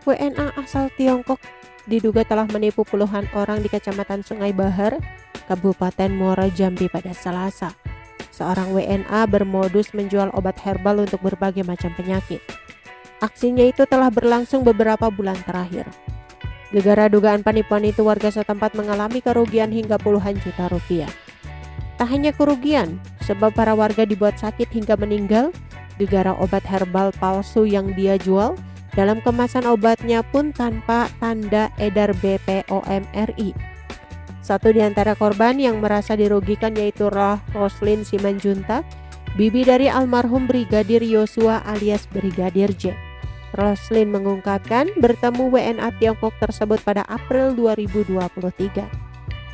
WNA asal Tiongkok diduga telah menipu puluhan orang di Kecamatan Sungai Bahar, Kabupaten Muara Jambi pada Selasa. Seorang WNA bermodus menjual obat herbal untuk berbagai macam penyakit. Aksinya itu telah berlangsung beberapa bulan terakhir. Gegara dugaan penipuan itu, warga setempat mengalami kerugian hingga puluhan juta rupiah. Tak hanya kerugian, sebab para warga dibuat sakit hingga meninggal. Gegara obat herbal palsu yang dia jual dalam kemasan obatnya pun tanpa tanda edar BPOM RI. Satu di antara korban yang merasa dirugikan yaitu Roslin Simanjuntak, bibi dari almarhum Brigadir Yosua alias Brigadir J. Roslin mengungkapkan bertemu WNA Tiongkok tersebut pada April 2023.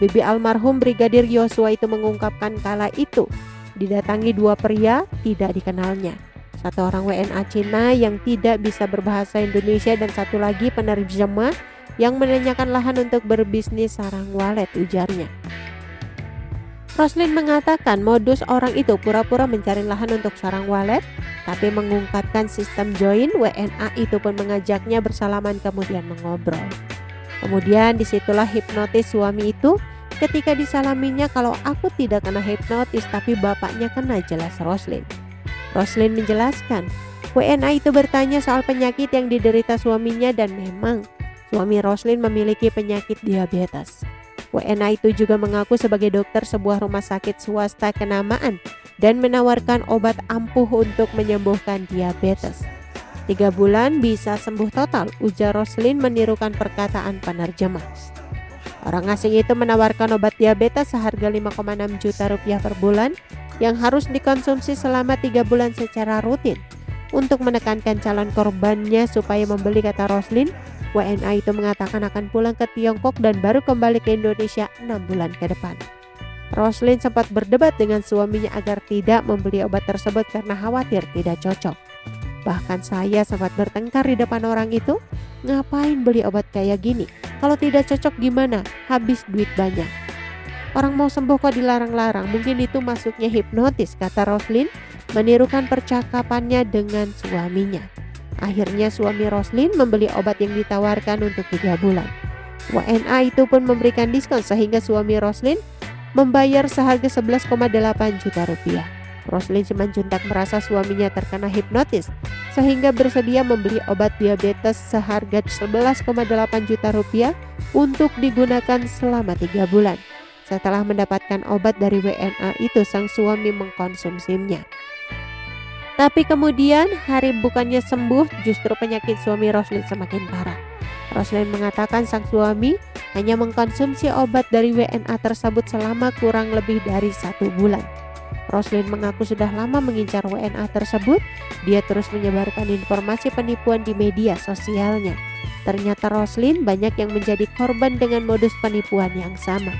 Bibi almarhum Brigadir Yosua itu mengungkapkan kala itu didatangi dua pria tidak dikenalnya. Satu orang WNA Cina yang tidak bisa berbahasa Indonesia dan satu lagi penerjemah yang menanyakan lahan untuk berbisnis sarang walet, ujarnya. Roslin mengatakan modus orang itu pura-pura mencari lahan untuk sarang walet, tapi mengungkapkan sistem join. WNA itu pun mengajaknya bersalaman kemudian mengobrol. Kemudian disitulah hipnotis suami itu ketika disalaminya kalau aku tidak kena hipnotis tapi bapaknya kena, jelas Roslin. Roslin menjelaskan, WNA itu bertanya soal penyakit yang diderita suaminya dan memang suami Roslin memiliki penyakit diabetes. WNA itu juga mengaku sebagai dokter sebuah rumah sakit swasta kenamaan dan menawarkan obat ampuh untuk menyembuhkan diabetes. 3 bulan bisa sembuh total, ujar Roslin menirukan perkataan penerjemah. Orang asing itu menawarkan obat diabetes seharga 5,6 juta rupiah per bulan yang harus dikonsumsi selama 3 bulan secara rutin. Untuk menekankan calon korbannya supaya membeli, kata Roslin, WNA itu mengatakan akan pulang ke Tiongkok dan baru kembali ke Indonesia 6 bulan ke depan. Roslin sempat berdebat dengan suaminya agar tidak membeli obat tersebut karena khawatir tidak cocok. Bahkan saya sempat bertengkar di depan orang itu, ngapain beli obat kayak gini? Kalau tidak cocok gimana? Habis duit banyak. Orang mau sembuh kok dilarang-larang, mungkin itu masuknya hipnotis, kata Roslin menirukan percakapannya dengan suaminya. Akhirnya suami Roslin membeli obat yang ditawarkan untuk 3 bulan. WNA itu pun memberikan diskon sehingga suami Roslin membayar seharga 11,8 juta rupiah. Roslin Simanjuntak merasa suaminya terkena hipnotis sehingga bersedia membeli obat diabetes seharga 11,8 juta rupiah untuk digunakan selama 3 bulan. Setelah mendapatkan obat dari WNA itu, sang suami mengkonsumsinya. Tapi kemudian hari bukannya sembuh, justru penyakit suami Roslin semakin parah. Roslin mengatakan sang suami hanya mengkonsumsi obat dari WNA tersebut selama kurang lebih dari 1 bulan. Roslin mengaku sudah lama mengincar WNA tersebut. Dia terus menyebarkan informasi penipuan di media sosialnya. Ternyata Roslin banyak yang menjadi korban dengan modus penipuan yang sama.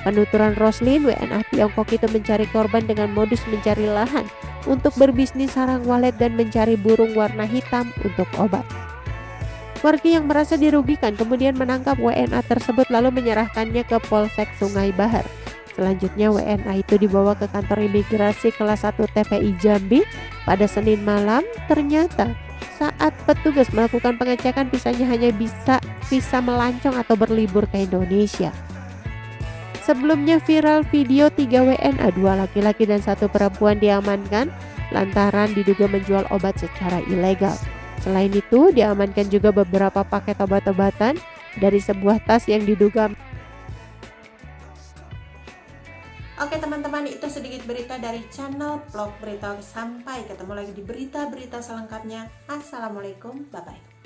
Penuturan Roslin, WNA Tiongkok itu mencari korban dengan modus mencari lahan untuk berbisnis sarang walet dan mencari burung warna hitam untuk obat. Warga yang merasa dirugikan kemudian menangkap WNA tersebut lalu menyerahkannya ke Polsek Sungai Bahar. Selanjutnya WNA itu dibawa ke kantor imigrasi kelas 1 TPI Jambi pada Senin malam. Ternyata saat petugas melakukan pengecekan visanya hanya bisa visa melancong atau berlibur ke Indonesia. Sebelumnya viral video 3 WNA, 2 laki-laki dan 1 perempuan diamankan lantaran diduga menjual obat secara ilegal. Selain itu diamankan juga beberapa paket obat-obatan dari sebuah tas yang diduga. Oke teman-teman, itu sedikit berita dari channel Vlog Berita. Sampai ketemu lagi di berita-berita selengkapnya. Assalamualaikum, bye-bye.